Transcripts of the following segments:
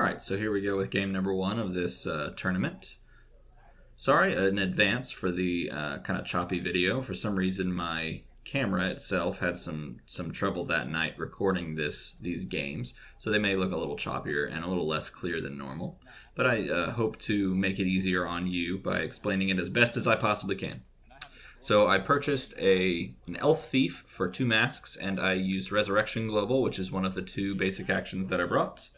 Alright, so here we go with game number 1 of this tournament. Sorry in advance for the kind of choppy video. For some reason my camera itself had some trouble that night recording these games, so they may look a little choppier and a little less clear than normal. But I hope to make it easier on you by explaining it as best as I possibly can. So I purchased an Elf Thief for 2 masks, and I used Resurrection Global, which is one of the 2 basic actions that I brought.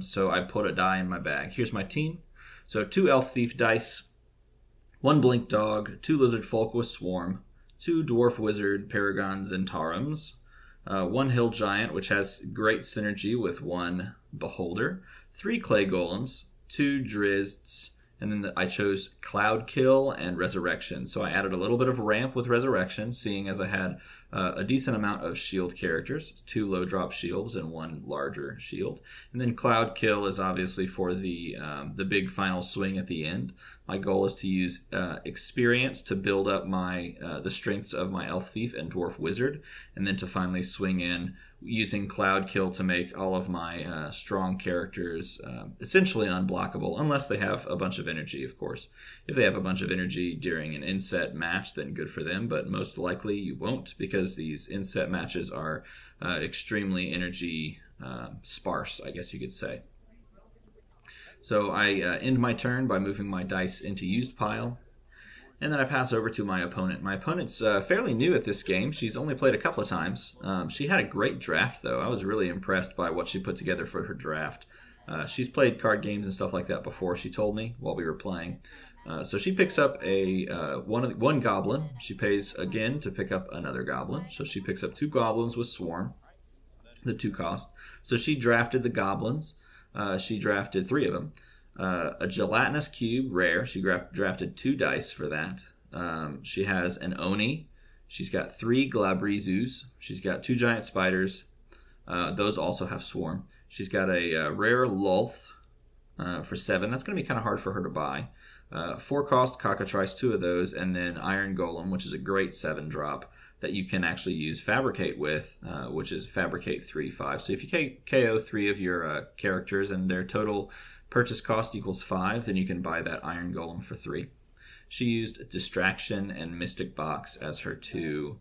So I put a die in my bag. Here's my team. So 2 Elf Thief dice, 1 Blink Dog, 2 Lizard Folk with Swarm, 2 Dwarf Wizard Paragons and Tarums, 1 Hill Giant, which has great synergy with 1 Beholder, 3 Clay Golems, 2 Drizzt, and then I chose Cloud Kill and Resurrection. So I added a little bit of ramp with Resurrection, seeing as I had a decent amount of shield characters, 2 low drop shields and 1 larger shield. And then Cloud Kill is obviously for the big final swing at the end. My goal is to use experience to build up the strengths of my Elf Thief and Dwarf Wizard, and then to finally swing in using Cloud Kill to make all of my strong characters essentially unblockable, unless they have a bunch of energy, of course. If they have a bunch of energy during an inset match, then good for them, but most likely you won't, because these inset matches are extremely energy sparse, I guess you could say. So I end my turn by moving my dice into used pile, and then I pass over to my opponent. My opponent's fairly new at this game. She's only played a couple of times. She had a great draft, though. I was really impressed by what she put together for her draft. She's played card games and stuff like that before, she told me, while we were playing. So she picks up one goblin. She pays again to pick up another goblin. So she picks up 2 goblins with Swarm, the 2 cost. So she drafted the goblins. She drafted 3 of them. A gelatinous cube, rare. She drafted 2 dice for that. She has an Oni. She's got 3 Glabrizus. She's got 2 giant spiders. Those also have Swarm. She's got a rare Lulth for 7. That's going to be kind of hard for her to buy. 4 cost cockatrice, 2 of those, and then Iron Golem, which is a great 7 drop that you can actually use Fabricate with, which is Fabricate 3/5. So if you KO 3 of your characters and their total purchase cost equals 5, then you can buy that Iron Golem for 3. She used Distraction and Mystic Box as her two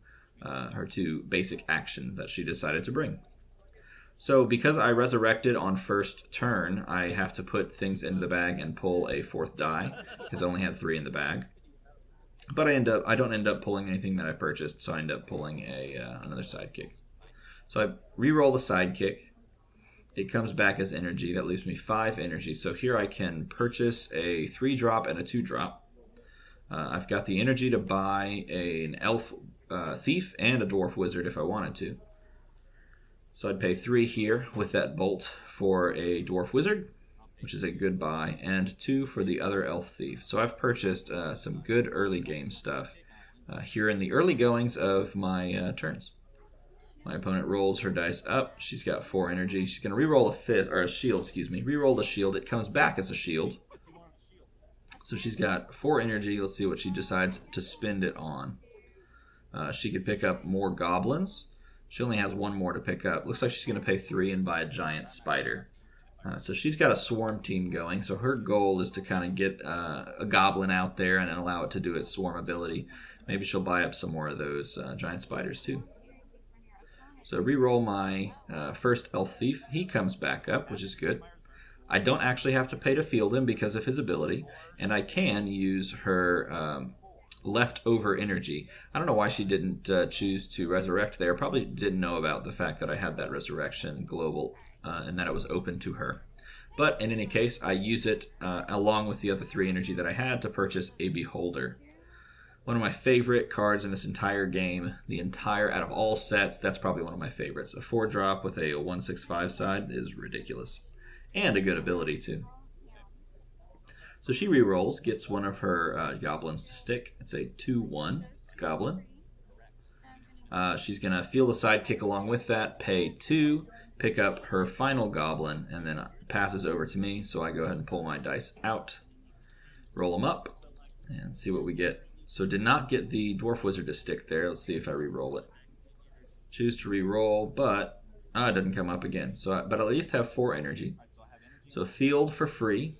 basic action that she decided to bring. So because I resurrected on first turn, I have to put things into the bag and pull a 4th die, because I only had 3 in the bag. But I don't end up pulling anything that I purchased, so I end up pulling another sidekick. So I re-roll the sidekick. It comes back as energy. That leaves me 5 energy. So here I can purchase a 3-drop and a 2-drop. I've got the energy to buy an Elf Thief and a Dwarf Wizard if I wanted to. So I'd pay 3 here with that bolt for a Dwarf Wizard, which is a good buy, and 2 for the other Elf Thief. So I've purchased some good early game stuff here in the early goings of my turns. My opponent rolls her dice up. She's got 4 energy. She's going to re-roll a shield, Re-roll the shield. It comes back as a shield. So she's got 4 energy. Let's see what she decides to spend it on. She could pick up more goblins. She only has 1 more to pick up. Looks like she's going to pay 3 and buy a giant spider. So she's got a swarm team going. So her goal is to kind of get a goblin out there and then allow it to do its swarm ability. Maybe she'll buy up some more of those giant spiders too. So re-roll my first Elf Thief. He comes back up, which is good. I don't actually have to pay to field him because of his ability, and I can use her leftover energy. I don't know why she didn't choose to resurrect there. Probably didn't know about the fact that I had that resurrection global and that it was open to her. But in any case, I use it along with the other 3 energy that I had to purchase a Beholder. One of my favorite cards in this entire game, out of all sets, that's probably one of my favorites. A 4-drop with a 1/6/5 side is ridiculous. And a good ability, too. So she re-rolls, gets one of her goblins to stick. It's a 2/1 goblin. She's going to feel the sidekick along with that, pay 2, pick up her final goblin, and then passes over to me. So I go ahead and pull my dice out, roll them up, and see what we get. So did not get the Dwarf Wizard to stick there. Let's see if I re-roll it. Choose to re-roll, but it doesn't come up again. But I at least have 4 energy. So field for free,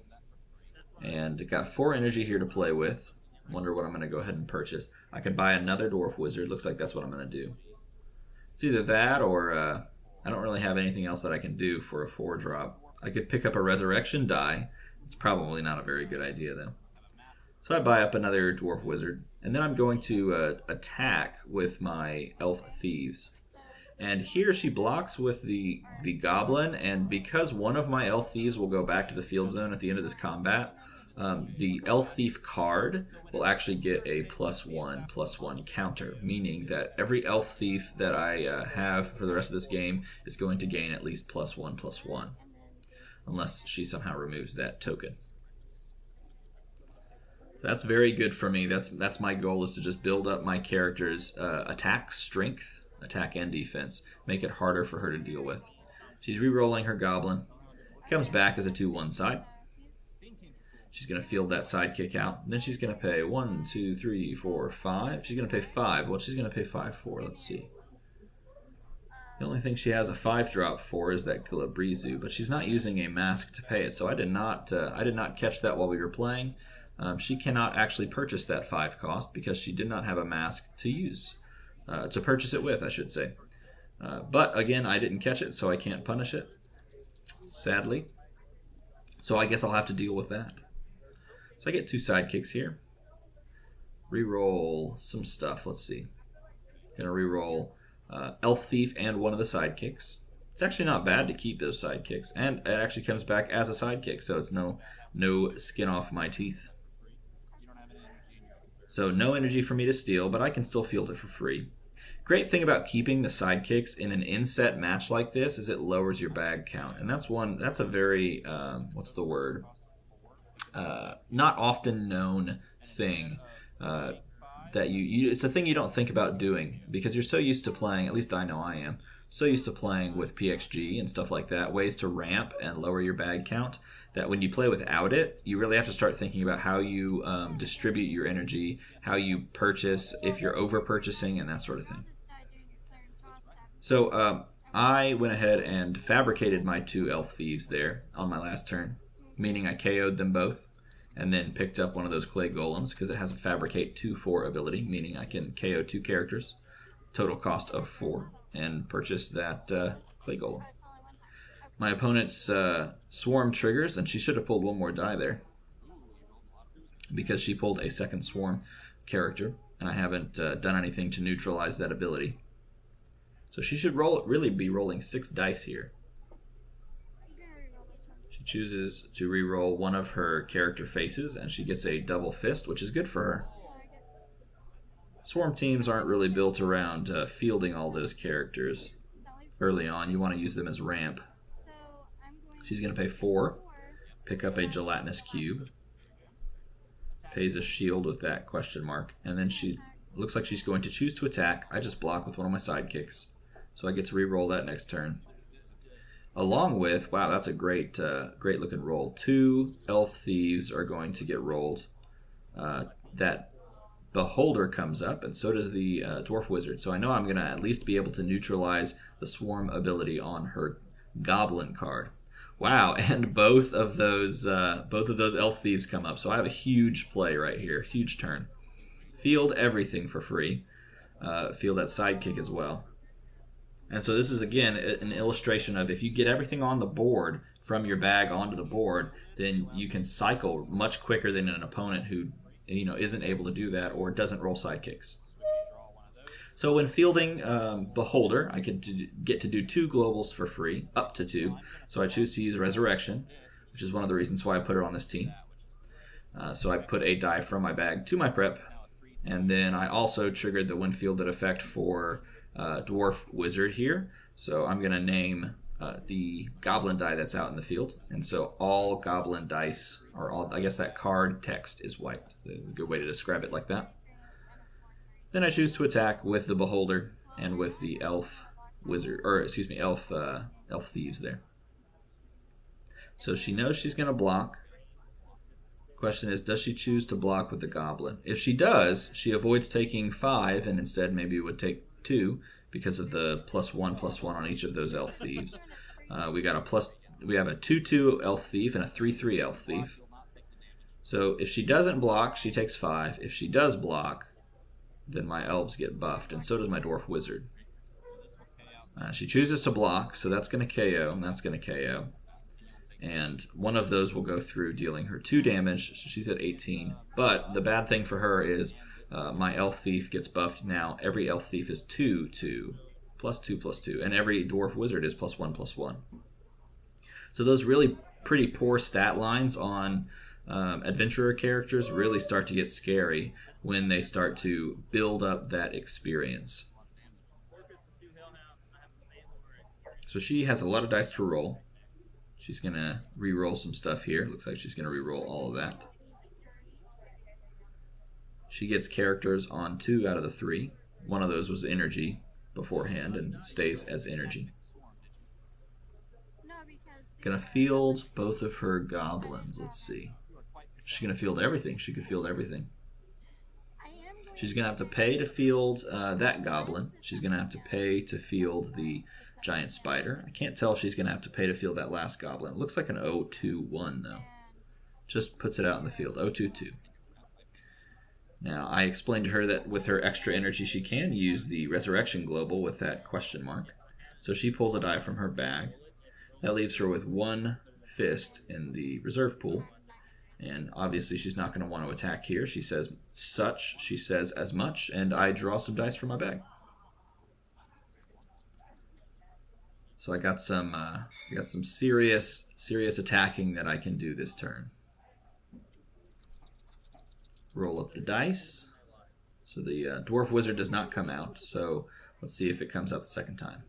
and got 4 energy here to play with. Wonder what I'm going to go ahead and purchase. I could buy another dwarf wizard. Looks like that's what I'm going to do. It's either that or I don't really have anything else that I can do for a 4-drop. I could pick up a resurrection die. It's probably not a very good idea though. So I buy up another dwarf wizard, and then I'm going to attack with my elf thieves. And here she blocks with the goblin, and because one of my elf thieves will go back to the field zone at the end of this combat, the elf thief card will actually get a +1/+1 counter, meaning that every elf thief that I have for the rest of this game is going to gain at least +1/+1, unless she somehow removes that token. That's very good for me. That's my goal, is to just build up my character's attack strength, attack and defense, make it harder for her to deal with. She's re-rolling her goblin. Comes back as a 2/1 side. She's going to field that sidekick out. And then she's going to pay 1, 2, 3, 4, 5. She's going to pay 5. What she's going to pay 5 for? Let's see. The only thing she has a 5-drop for is that Galabrizu, but she's not using a mask to pay it. So I did not catch that while we were playing. She cannot actually purchase that 5 cost because she did not have a mask to use. To purchase it with, I should say. But again, I didn't catch it, so I can't punish it, sadly. So I guess I'll have to deal with that. So I get 2 sidekicks here. Reroll some stuff. Let's see. Gonna reroll Elf Thief and one of the sidekicks. It's actually not bad to keep those sidekicks, and it actually comes back as a sidekick, so it's no skin off my teeth. So no energy for me to steal, but I can still field it for free. Great thing about keeping the sidekicks in an inset match like this is it lowers your bag count, and that's a very what's the word? Not often known thing that it's a thing you don't think about doing because you're so used to playing, at least I know I am, so used to playing with PXG and stuff like that, ways to ramp and lower your bag count, that when you play without it, you really have to start thinking about how you distribute your energy, how you purchase, if you're over purchasing, and that sort of thing. So I went ahead and fabricated my 2 elf thieves there on my last turn, meaning I KO'd them both, and then picked up one of those clay golems because it has a fabricate 2/4 ability, meaning I can KO 2 characters, total cost of 4, and purchase that clay golem. My opponent's swarm triggers, and she should have pulled one more die there because she pulled a second swarm character, and I haven't done anything to neutralize that ability. So she should really be rolling 6 dice here. She chooses to re-roll one of her character faces, and she gets a double fist, which is good for her. Swarm teams aren't really built around fielding all those characters early on. You want to use them as ramp. She's going to pay 4, pick up a gelatinous cube, pays a shield with that question mark, and then she looks like she's going to choose to attack. I just block with one of my sidekicks, so I get to re-roll that next turn. Along with, wow, that's a great looking roll. 2 elf thieves are going to get rolled. That beholder comes up, and so does the dwarf wizard. So I know I'm going to at least be able to neutralize the swarm ability on her goblin card. Wow, and both of those elf thieves come up. So I have a huge play right here, huge turn. Field everything for free. Field that sidekick as well. And so this is, again, an illustration of if you get everything on the board from your bag onto the board, then you can cycle much quicker than an opponent who isn't able to do that or doesn't roll sidekicks. So when fielding Beholder, I could get to do 2 globals for free, up to 2. So I choose to use Resurrection, which is one of the reasons why I put her on this team. So I put a die from my bag to my prep, and then I also triggered the when fielded effect for Dwarf Wizard here. So I'm going to name the Goblin die that's out in the field, and so all Goblin dice, or all, I guess that card text is wiped. A good way to describe it like that. Then I choose to attack with the Beholder and with the Elf Wizard, or excuse me, Elf Thieves there. So she knows she's going to block. Question is, does she choose to block with the Goblin? If she does, she avoids taking 5 and instead maybe would take 2 because of the +1/+1 on each of those Elf Thieves. We got a we have a 2/2 elf thief and a 3/3 elf thief. So if she doesn't block, she takes 5. If she does block, then my elves get buffed, and so does my dwarf wizard. She chooses to block, so that's going to KO, and that's going to KO. And one of those will go through, dealing her 2 damage, so she's at 18. But the bad thing for her is my elf thief gets buffed now. Every elf thief is 2/2, +2/+2, and every dwarf wizard is +1/+1. So those really pretty poor stat lines on adventurer characters really start to get scary when they start to build up that experience. So she has a lot of dice to roll. She's going to re-roll some stuff here. Looks like she's going to re-roll all of that. She gets characters on 2 out of the 3. One of those was energy beforehand and stays as energy. Going to field both of her goblins. Let's see. She's going to field everything. She could field everything. She's going to have to pay to field that goblin. She's going to have to pay to field the giant spider. I can't tell if she's going to have to pay to field that last goblin. It looks like an 0-2-1 though. Just puts it out in the field. 0-2-2. Now, I explained to her that with her extra energy, she can use the resurrection global with that question mark. So she pulls a die from her bag. That leaves her with 1 fist in the reserve pool. And obviously she's not going to want to attack here. She says such, she says as much, and I draw some dice from my bag. So I got some serious attacking that I can do this turn. Roll up the dice. So the dwarf wizard does not come out. So let's see if it comes out the second time.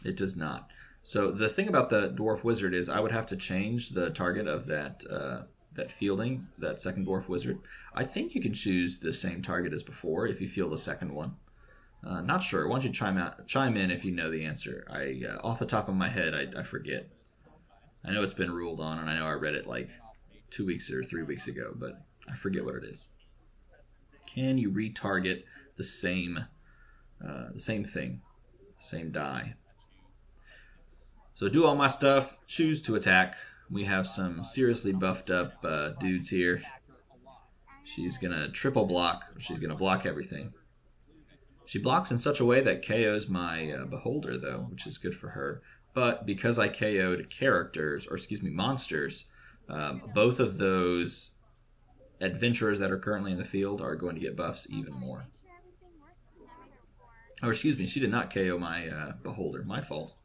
It does not. So the thing about the dwarf wizard is I would have to change the target of that fielding, that second dwarf wizard. I think you can choose the same target as before if you field the second one. Not sure. Why don't you chime in if you know the answer? Off the top of my head, I forget. I know it's been ruled on, and I know I read it like 2 weeks or 3 weeks ago, but I forget what it is. Can you retarget the same thing, same die? So do all my stuff. Choose to attack. We have some seriously buffed up dudes here. She's gonna triple block. She's gonna block everything. She blocks in such a way that KOs my beholder, though, which is good for her. But because I KO'd monsters, both of those adventurers that are currently in the field are going to get buffs even more. Oh, excuse me, she did not KO my beholder. My fault.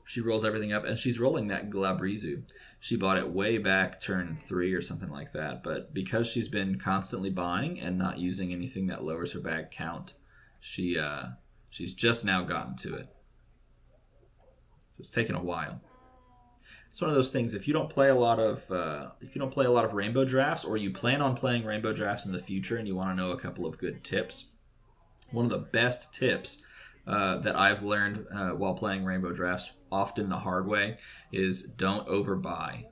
She rolls everything up, and she's rolling that Glabrizu. She bought it way back turn 3 or something like that, but because she's been constantly buying and not using anything that lowers her bag count, she's just now gotten to it. It's taken a while. It's one of those things. If you don't play a lot of rainbow drafts, or you plan on playing rainbow drafts in the future, and you want to know a couple of good tips, one of the best tips that I've learned while playing rainbow drafts, often the hard way, is don't overbuy.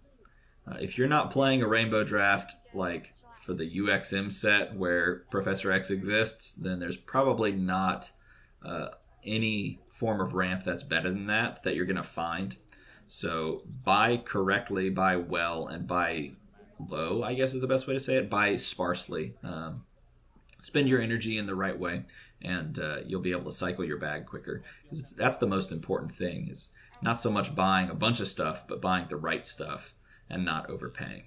If you're not playing a rainbow draft like for the UXM set where Professor X exists, then there's probably not any form of ramp that's better than that you're going to find. So buy correctly, buy well, and buy low, I guess is the best way to say it. Buy sparsely. Spend your energy in the right way, and you'll be able to cycle your bag quicker. That's the most important thing, is not so much buying a bunch of stuff, but buying the right stuff and not overpaying.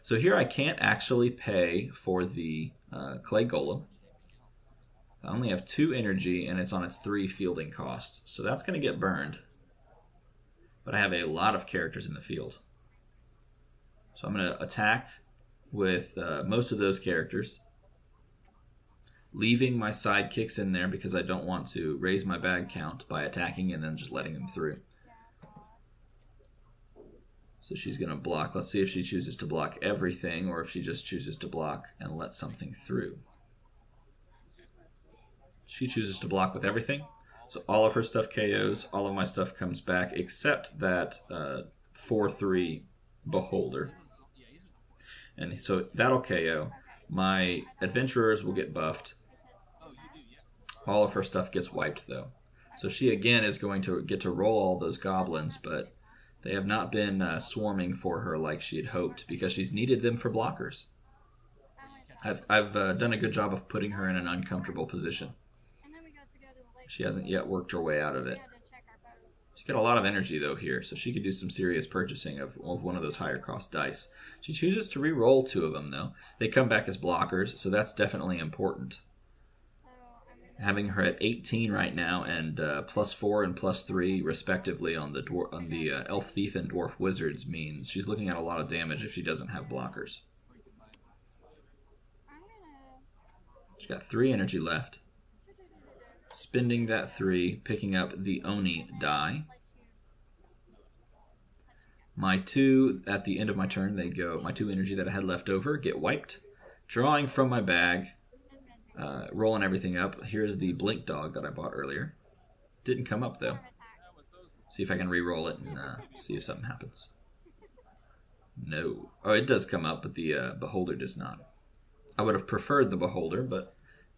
So here I can't actually pay for the clay golem. I only have 2 energy, and it's on its 3 fielding cost. So that's going to get burned. But I have a lot of characters in the field. So I'm going to attack with most of those characters, leaving my sidekicks in there because I don't want to raise my bag count by attacking and then just letting them through. So she's going to block. Let's see if she chooses to block everything or if she just chooses to block and let something through. She chooses to block with everything. So all of her stuff KOs, all of my stuff comes back except that 4/3 beholder. And so that'll KO. My adventurers will get buffed. All of her stuff gets wiped, though. So she again is going to get to roll all those goblins, but they have not been swarming for her like she had hoped because she's needed them for blockers. I've done a good job of putting her in an uncomfortable position. She hasn't yet worked her way out of it. She's got a lot of energy though here, so she could do some serious purchasing of one of those higher cost dice. She chooses to re-roll 2 of them though. They come back as blockers, so that's definitely important. Having her at 18 right now and +4 and +3 respectively on the Elf Thief and Dwarf Wizards means she's looking at a lot of damage if she doesn't have blockers. She's got 3 energy left. Spending that 3, picking up the Oni die. My 2, at the end of my turn, they go, my 2 energy that I had left over get wiped. Drawing from my bag, rolling everything up. Here's the Blink Dog that I bought earlier. Didn't come up though. See if I can re-roll it and see if something happens. No. Oh, it does come up, but the Beholder does not. I would have preferred the Beholder, but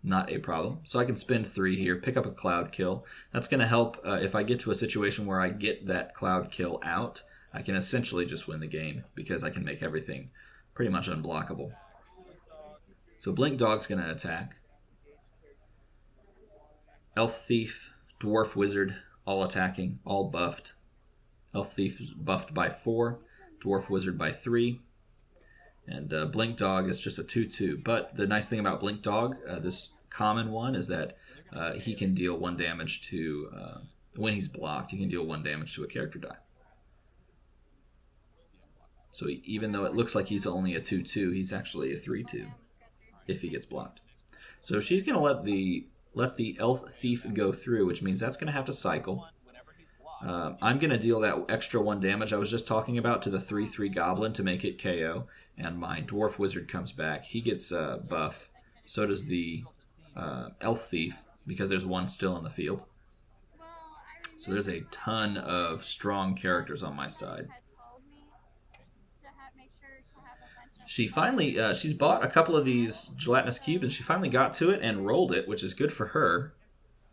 not a problem. So I can spend 3 here, pick up a Cloud Kill. That's going to help if I get to a situation where I get that Cloud Kill out. I can essentially just win the game because I can make everything pretty much unblockable. So Blink Dog's going to attack. Elf Thief, Dwarf Wizard, all attacking, all buffed. Elf Thief is buffed by 4, Dwarf Wizard by 3. And Blink Dog is just a 2/2. But the nice thing about Blink Dog, this common one, is that he can deal 1 damage to, when he's blocked, he can deal 1 damage to a character die. So even though it looks like he's only a 2/2, he's actually a 3/2 if he gets blocked. So she's going to let the Elf Thief go through, which means that's going to have to cycle. I'm going to deal that extra 1 damage I was just talking about to the 3/3 Goblin to make it KO. And my Dwarf Wizard comes back. He gets buff. So does the Elf Thief, because there's 1 still in the field. So there's a ton of strong characters on my side. She finally, she's bought a couple of these gelatinous cubes, and she finally got to it and rolled it, which is good for her.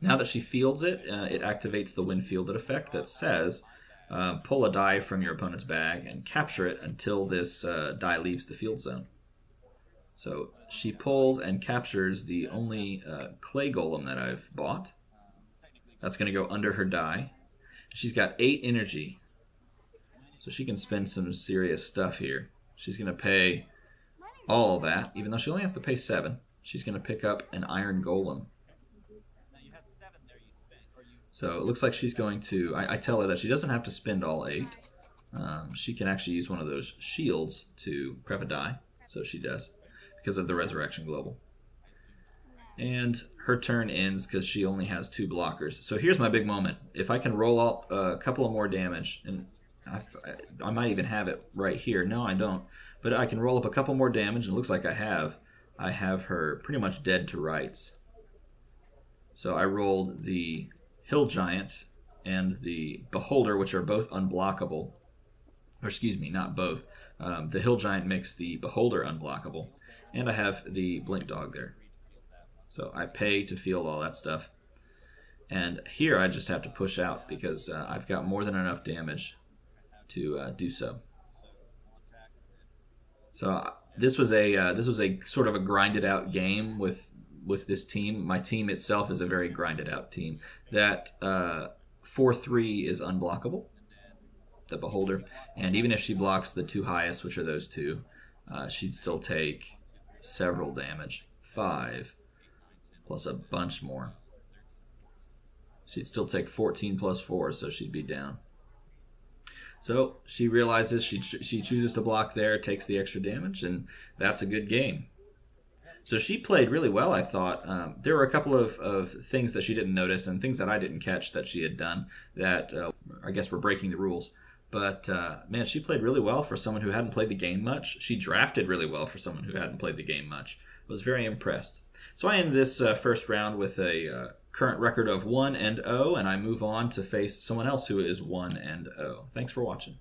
Now that she fields it, it activates the When Fielded effect that says, pull a die from your opponent's bag and capture it until this die leaves the field zone. So she pulls and captures the only clay golem that I've bought. That's going to go under her die. She's got 8 energy, so she can spend some serious stuff here. She's going to pay all of that, even though she only has to pay 7. She's going to pick up an Iron Golem. So it looks like she's going to, I tell her that she doesn't have to spend all 8. She can actually use one of those shields to prep a die. So she does, because of the Resurrection Global. And her turn ends because she only has 2 blockers. So here's my big moment. If I can roll out a couple of more damage, and I might even have it right here. No, I don't. But I can roll up a couple more damage, and it looks like I have her pretty much dead to rights. So I rolled the Hill Giant and the Beholder, which are both unblockable. Or excuse me, not both. The Hill Giant makes the Beholder unblockable. And I have the Blink Dog there. So I pay to field all that stuff. And here I just have to push out because I've got more than enough damage to do so. So this was a sort of a grinded out game with this team. My team itself is a very grinded out team. That 4/3 is unblockable, the Beholder, and even if she blocks the 2 highest, which are those 2, she'd still take several damage. 5 plus a bunch more. She'd still take 14 plus 4, so she'd be down. So she realizes she chooses to block there, takes the extra damage, and that's a good game. So she played really well, I thought. There were a couple of things that she didn't notice and things that I didn't catch that she had done that I guess were breaking the rules. But, man, she played really well for someone who hadn't played the game much. She drafted really well for someone who hadn't played the game much. I was very impressed. So I end this first round with a current record of 1-0, and I move on to face someone else who is 1-0. Thanks for watching.